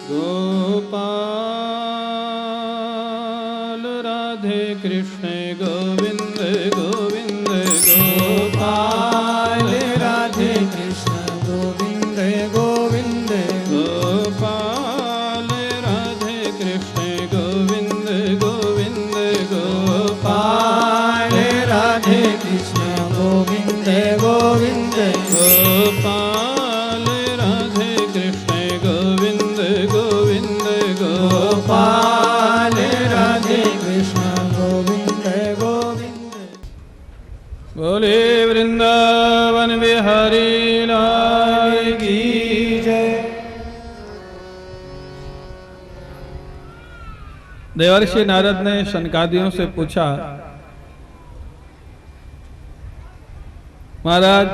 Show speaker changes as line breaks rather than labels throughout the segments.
गोपाल राधे कृष्ण गोविंद गोविंद गोपाल
राधे कृष्ण गोविंद गोविंद
गोपाल राधे कृष्ण गोविंद गोविंद
गोपाल राधे कृष्ण गोविंद गोविंद
गोपाल राधे कृष्ण गोविंद गोविंद
गोपाल राधे कृष्ण गोविंद गोविंद।
बोले वृंदावन बिहारी लाल की
जय।
देवर्षि नारद ने शनकादियों से पूछा, महाराज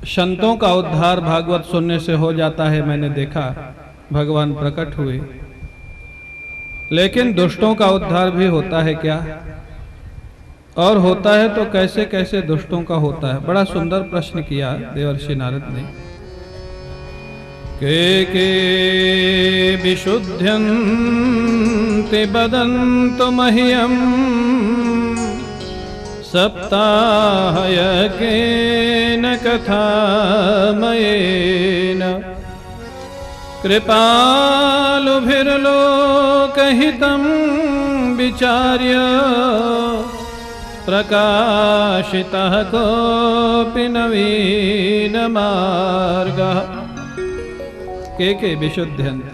संतों का उद्धार भागवत सुनने से हो जाता है, मैंने देखा भगवान प्रकट हुए, लेकिन दुष्टों का उद्धार भी होता है क्या? और होता है तो कैसे कैसे दुष्टों का होता है? बड़ा सुंदर प्रश्न किया देवर्षि नारद ने। के विशुद्ध्यन्ति वदन्तु मह्यं सप्ताहयज्ञेन कथामयेन कृपालुभिर्लोकहितं विचार्य प्रकाशितः कोऽपि नवीनमार्गः। के विशुद्धयन्त,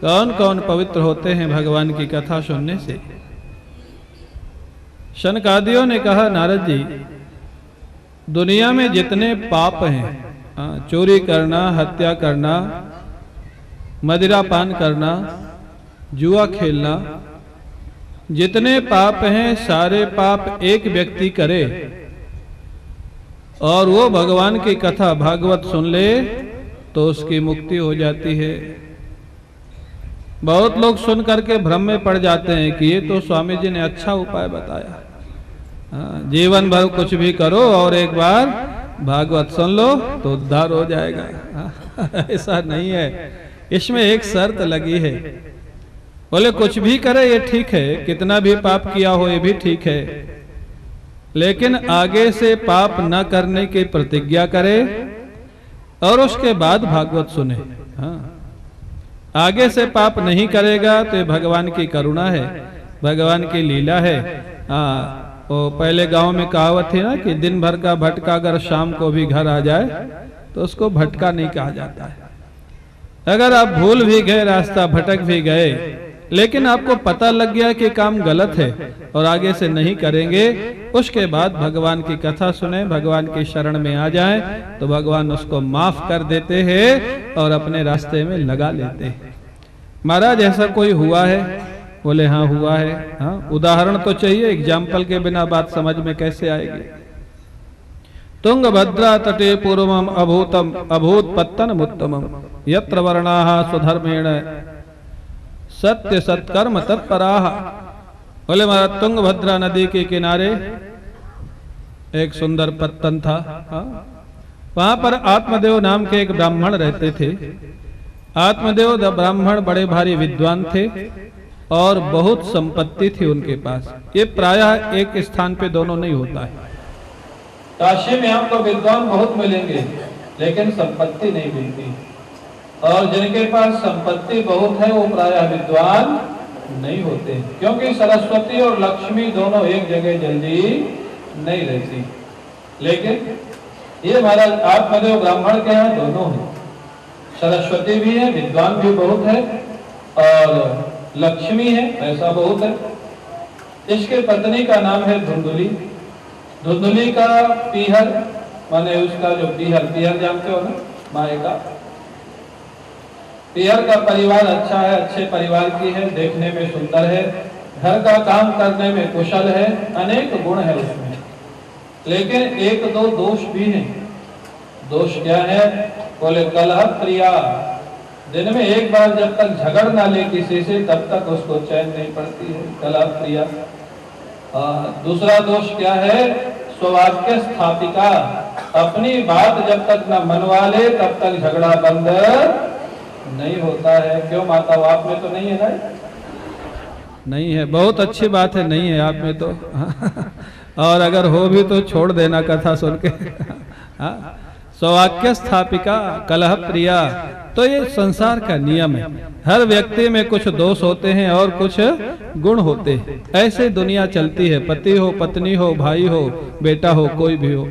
कौन कौन पवित्र होते हैं भगवान की कथा सुनने से? शनकादियों ने कहा, नारद जी, दुनिया में जितने पाप हैं, चोरी करना, हत्या करना, मदिरा पान करना, जुआ खेलना, जितने पाप हैं सारे पाप एक व्यक्ति करे और वो भगवान की कथा भागवत सुन ले तो उसकी मुक्ति हो जाती है। बहुत लोग सुन करके भ्रम में पड़ जाते हैं कि ये तो स्वामी जी ने अच्छा उपाय बताया, जीवन भर कुछ भी करो और एक बार भागवत सुन लो तो उद्धार हो जाएगा। ऐसा नहीं है, इसमें एक शर्त लगी है। बोले कुछ भी करे ये ठीक है, कितना भी पाप किया हो ये भी ठीक है, लेकिन आगे से पाप न करने की प्रतिज्ञा करे और उसके बाद भागवत सुने। आगे से पाप नहीं करेगा तो ये भगवान की करुणा है, भगवान की लीला है। वो पहले गांव में कहावत थी ना कि दिन भर का भटका अगर शाम को भी घर आ जाए तो उसको भटका नहीं कहा जाता है। अगर आप भूल भी गए, रास्ता भटक भी गए, लेकिन आपको पता लग गया कि काम गलत है और आगे से नहीं करेंगे, उसके बाद भगवान की कथा सुने, भगवान की शरण में आ जाएं, तो भगवान उसको माफ कर देते हैं और अपने रास्ते में लगा लेते हैं। महाराज ऐसा कोई हुआ है? बोले हाँ हुआ है। हाँ, उदाहरण तो चाहिए, एग्जाम्पल के बिना बात समझ में कैसे आएगी? तुंगभद्रा तटे पूर्वम अभूतम अभूत पत्तन उत्तमम यत्र वर्णाः स्वधर्मेण सत्य सत्कर्म तत्पराः। बोले महाराज तुंगभद्रा नदी के किनारे एक सुंदर पत्तन था। वहां पर आत्मदेव नाम के एक ब्राह्मण रहते थे। आत्मदेव ब्राह्मण बड़े भारी विद्वान थे और बहुत संपत्ति थी उनके पास। ये प्रायः एक स्थान पे दोनों नहीं होता है। काशी में हमको विद्वान बहुत मिलेंगे लेकिन संपत्ति नहीं मिलती, और जिनके पास संपत्ति बहुत है वो प्रायः विद्वान नहीं होते, क्योंकि सरस्वती और लक्ष्मी दोनों एक जगह जल्दी नहीं रहती। लेकिन ये महाराज आत्मदेव ब्राह्मण के यहाँ दोनों है, सरस्वती भी है, विद्वान भी बहुत है और लक्ष्मी है, पैसा बहुत है। इसके पत्नी का नाम है धुंधुली। धुंधुली का पीहर, माने उसका जो पीहर जानते हो ना, माए का पीहर का परिवार अच्छा है, अच्छे परिवार की है, देखने में सुंदर है, घर का काम करने में कुशल है, अनेक गुण है उसमें। लेकिन एक दो दोष भी हैं। दोष क्या है? बोले कलह प्रिया, दिन में एक बार जब तक झगड़ ना ले किसी से तब तक उसको चैन नहीं पड़ती है, कलह प्रिया। दूसरा दोष क्या है? स्ववाक्य स्थापिका, अपनी बात जब तक न मनवा ले तब तक झगड़ा बंद नहीं होता है। क्यों माता, वो आप में तो नहीं है ना? नहीं है, बहुत अच्छी बात है, नहीं है आप में तो। और अगर हो भी तो छोड़ देना कथा सुन के। सौवाक्य स्थापिका कलह प्रिया, तो ये संसार का नियम है। हर व्यक्ति में कुछ दोष होते हैं और कुछ गुण होते हैं, ऐसे दुनिया चलती है। पति हो, पत्नी हो, भाई हो, बेटा हो, कोई भी हो।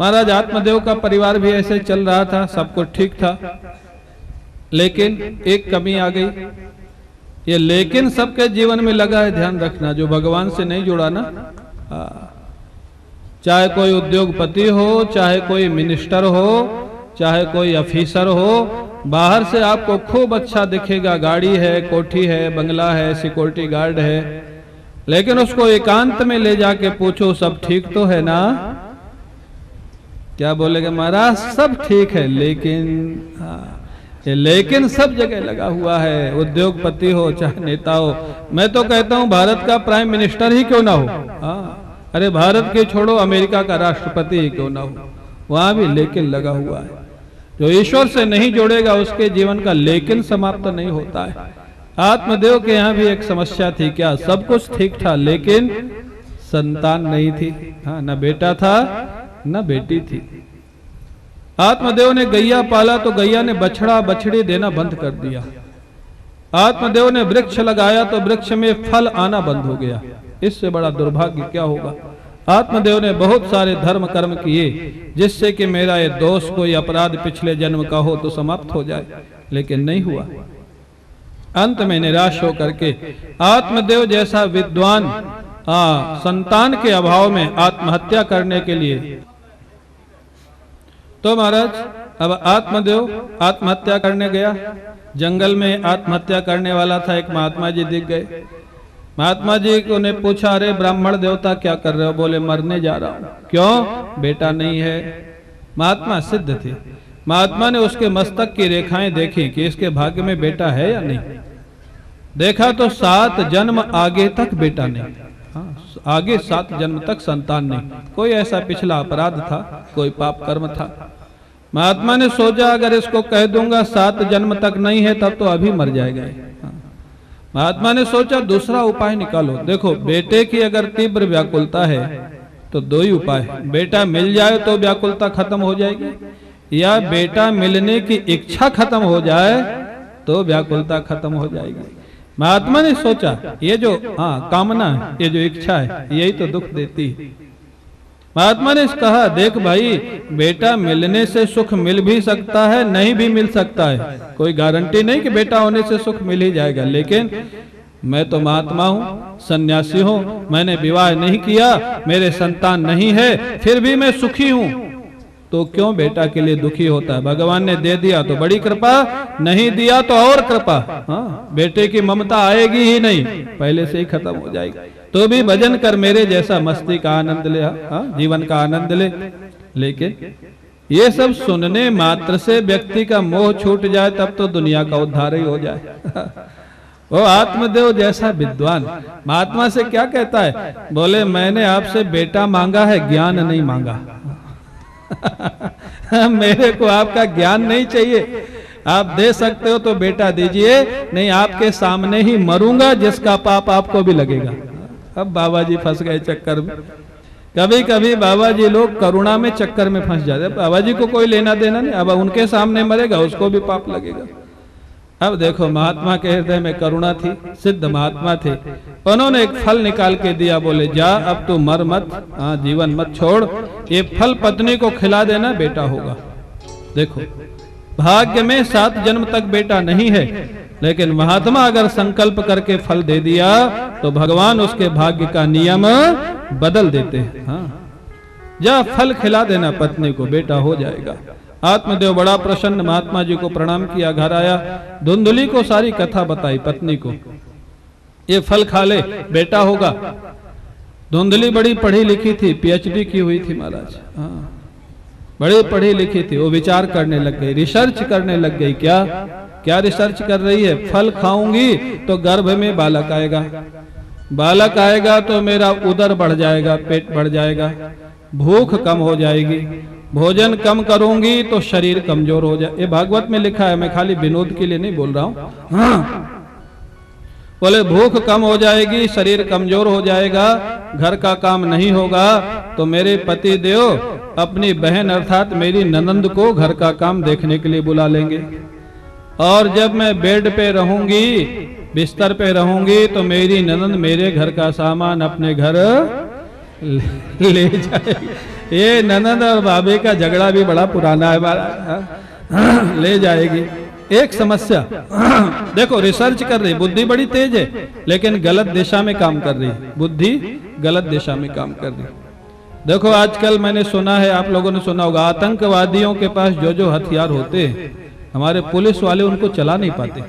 महाराज आत्मदेव का परिवार भी ऐसे चल रहा था, सब कुछ ठीक था, लेकिन एक कमी आ गई। ये लेकिन सबके जीवन में लगा है, ध्यान रखना, जो भगवान से नहीं जुड़ा ना, चाहे कोई उद्योगपति हो, चाहे कोई मिनिस्टर हो, चाहे कोई ऑफिसर हो, बाहर से आपको खूब अच्छा दिखेगा, गाड़ी है, कोठी है, बंगला है, सिक्योरिटी गार्ड है, लेकिन उसको एकांत में ले जाके पूछो सब ठीक तो है ना, क्या बोलेगा महाराज? सब ठीक है, लेकिन ये लेकिन सब जगह लगा हुआ है। उद्योगपति हो चाहे नेता हो, मैं तो कहता हूं भारत का प्राइम मिनिस्टर ही क्यों ना हो, अरे भारत के छोड़ो, अमेरिका का राष्ट्रपति ही क्यों ना हो, वहां भी लेकिन लगा हुआ है। जो ईश्वर से नहीं जोड़ेगा उसके जीवन का लेकिन समाप्त नहीं होता है। आत्मदेव के यहाँ भी एक समस्या थी, क्या सब कुछ ठीक था लेकिन संतान नहीं थी। न बेटा था न बेटी थी। आत्मदेव ने गैया पाला तो गैया ने बछड़ा बछड़ी देना बंद कर दिया। आत्मदेव ने वृक्ष लगाया तो वृक्ष में फल आना बंद हो गया। इससे बड़ा दुर्भाग्य क्या होगा। आत्मदेव ने बहुत सारे धर्म कर्म किए जिससे कि मेरा ये दोष, कोई अपराध पिछले जन्म का हो तो समाप्त हो जाए, लेकिन नहीं हुआ। अंत में निराश होकर के आत्मदेव जैसा विद्वान संतान के अभाव में आत्महत्या करने के लिए, तो महाराज अब आत्मदेव आत्महत्या करने गया। जंगल में आत्महत्या करने वाला था, एक महात्मा जी दिख गए। महात्मा जी को ने पूछा, अरे ब्राह्मण देवता क्या कर रहे हो? बोले मरने जा रहा हूं। क्यों? बेटा नहीं है। महात्मा सिद्ध थे। महात्मा ने उसके मस्तक की रेखाएं देखी कि इसके भाग्य में बेटा है या नहीं। देखा तो 7 जन्म आगे तक बेटा नहीं, आगे 7 जन्म तक संतान नहीं। कोई ऐसा पिछला अपराध था, कोई पाप कर्म था। महात्मा ने सोचा अगर इसको कह दूंगा 7 जन्म तक नहीं है तब तो अभी मर जाएगा। महात्मा ने सोचा दूसरा उपाय निकालो। देखो बेटे की अगर तीव्र व्याकुलता है तो 2 ही उपाय, बेटा मिल जाए तो व्याकुलता खत्म हो जाएगी, या बेटा मिलने की इच्छा खत्म हो जाए तो व्याकुलता खत्म हो जाएगी। महात्मा ने सोचा ये जो कामना है, ये जो इच्छा है, यही तो दुख देती है। महात्मा ने कहा देख भाई, बेटा मिलने से सुख मिल भी सकता है, नहीं भी मिल सकता है, कोई गारंटी नहीं कि बेटा होने से सुख मिल ही जाएगा, लेकिन मैं तो महात्मा हूँ, सन्यासी हूँ, मैंने विवाह नहीं किया, मेरे संतान नहीं है, फिर भी मैं सुखी हूँ, तो क्यों बेटा के लिए दुखी होता है? भगवान ने दे दिया तो बड़ी कृपा, नहीं दिया तो और कृपा। बेटे की ममता आएगी ही नहीं, पहले से ही खत्म हो जाएगी। तो भी भजन कर मेरे जैसा, मस्ती का आनंद ले, जीवन का आनंद ले। लेकिन ये सब सुनने मात्र से व्यक्ति का मोह छूट जाए तब तो दुनिया का उद्धार ही हो जाए। वो आत्मदेव जैसा विद्वान महात्मा से क्या कहता है? बोले मैंने आपसे बेटा मांगा है, ज्ञान नहीं मांगा। मेरे को आपका ज्ञान नहीं चाहिए, आप दे सकते हो तो बेटा दीजिए, नहीं आपके सामने ही मरूंगा, जिसका पाप आपको भी लगेगा। अब बाबा जी फंस गए चक्कर में। कभी कभी बाबा जी लोग करुणा में चक्कर में फंस जाते। बाबा जी को कोई लेना देना नहीं, अब उनके सामने मरेगा, उसको भी पाप लगेगा। अब देखो महात्मा के हृदय में करुणा थी, सिद्ध महात्मा थे, उन्होंने एक फल निकाल के दिया। बोले जा अब तू मर मत, जीवन मत छोड़, ये फल पत्नी को खिला देना, बेटा होगा। देखो भाग्य में 7 जन्म तक बेटा नहीं है, लेकिन महात्मा अगर संकल्प करके फल दे दिया तो भगवान उसके भाग्य का नियम बदल देते हैं। जा फल खिला देना पत्नी को, बेटा हो जाएगा। आत्मदेव बड़ा प्रसन्न, महात्मा जी को प्रणाम किया, घर आया, धुंधुली को सारी कथा बताई पत्नी को, ये फल खा ले बेटा होगा। धुंधली बड़ी पढ़ी लिखी थी, PhD की हुई थी महाराज, बड़ी पढ़ी लिखी थी। वो विचार करने लग गई, रिसर्च करने लग गई। क्या रिसर्च कर रही है? फल खाऊंगी तो गर्भ में बालक आएगा, बालक आएगा तो मेरा उदर बढ़ जाएगा, पेट बढ़ जाएगा, भूख कम हो जाएगी, भोजन कम करूंगी तो शरीर कमजोर हो जाए। ये भागवत में लिखा है, मैं खाली विनोद के लिए नहीं बोल रहा हूं। हाँ। बोले भूख कम हो जाएगी, शरीर कमजोर हो जाएगा, घर का काम नहीं होगा, तो मेरे पति देव अपनी बहन अर्थात मेरी ननंद को घर का काम देखने के लिए बुला लेंगे। और जब मैं बेड पे रहूंगी, बिस्तर पे रहूंगी, तो मेरी ननंद मेरे घर का सामान अपने घर ले जाएगी। ये ननंद और भाभी का झगड़ा भी बड़ा पुराना है हमारा। ले जाएगी। एक समस्या देखो, रिसर्च कर रही, बुद्धि बड़ी तेज है लेकिन गलत दिशा में काम कर रही है। बुद्धि गलत दिशा में काम कर रही है। देखो आजकल मैंने सुना है, आप लोगों ने सुना होगा, आतंकवादियों के पास जो जो हथियार होते हैं, हमारे पुलिस वाले उनको चला नहीं पाते।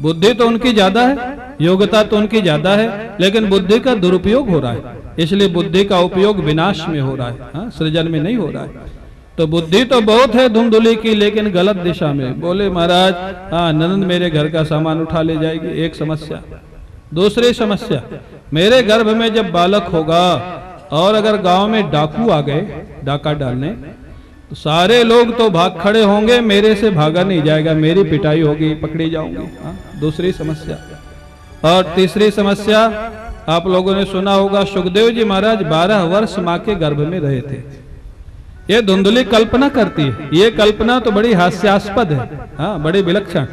बुद्धि तो उनकी ज्यादा है, योग्यता तो उनकी ज्यादा है, लेकिन बुद्धि का दुरुपयोग हो रहा है। इसलिए बुद्धि का उपयोग विनाश में हो रहा है, सृजन में नहीं हो रहा है। तो बुद्धि तो बहुत है धुंधुली की, लेकिन गलत दिशा में। बोले महाराज हाँ, ननंद मेरे घर का सामान उठा ले जाएगी, एक समस्या। दूसरी समस्या, मेरे गर्भ में जब बालक होगा और अगर गांव में डाकू आ गए डाका डालने, तो सारे लोग तो भाग खड़े होंगे, मेरे से भागा नहीं जाएगा, मेरी पिटाई होगी, पकड़ी जाऊंगी। दूसरी समस्या। और तीसरी समस्या, आप लोगों ने सुना होगा, सुखदेव जी महाराज 12 वर्ष मां के गर्भ में रहे थे। ये धुंधली कल्पना करती है, ये कल्पना तो बड़ी हास्यास्पद है, हाँ, बड़ी विलक्षण।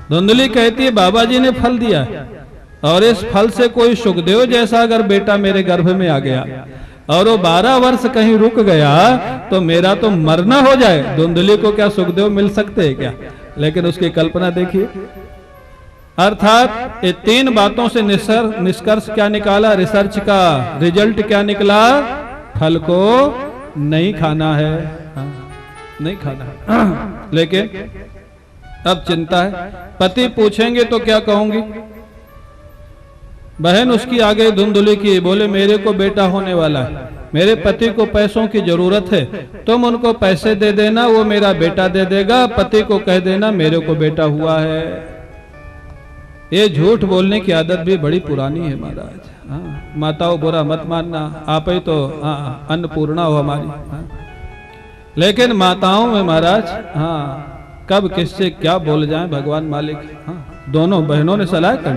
धुंधली कहती है बाबा जी ने फल दिया है, और इस फल से कोई सुखदेव जैसा अगर बेटा मेरे गर्भ में आ गया और वो 12 वर्ष कहीं रुक गया तो मेरा तो मरना हो जाए। धुंधली को क्या सुखदेव मिल सकते हैं क्या? लेकिन उसकी कल्पना देखिए। अर्थात ये 3 बातों से निष्कर्ष क्या निकाला, रिसर्च का रिजल्ट क्या निकला? फल को नहीं खाना है, नहीं खाना है। लेकिन अब चिंता है, पति पूछेंगे तो क्या कहूंगी? बहन उसकी आगे धुंधली की, बोले मेरे को बेटा होने वाला है, मेरे पति को पैसों की जरूरत है, तुम उनको पैसे दे देना, वो मेरा बेटा दे देगा, पति को कह देना मेरे को बेटा हुआ है। ये झूठ बोलने की आदत भी बड़ी पुरानी है महाराज। हाँ, माताओं बुरा मत मानना, आप ही तो अन्नपूर्णा हो हमारी। लेकिन माताओं में महाराज कब किससे क्या बोल जाए भगवान मालिक। दोनों बहनों ने सलाह कर,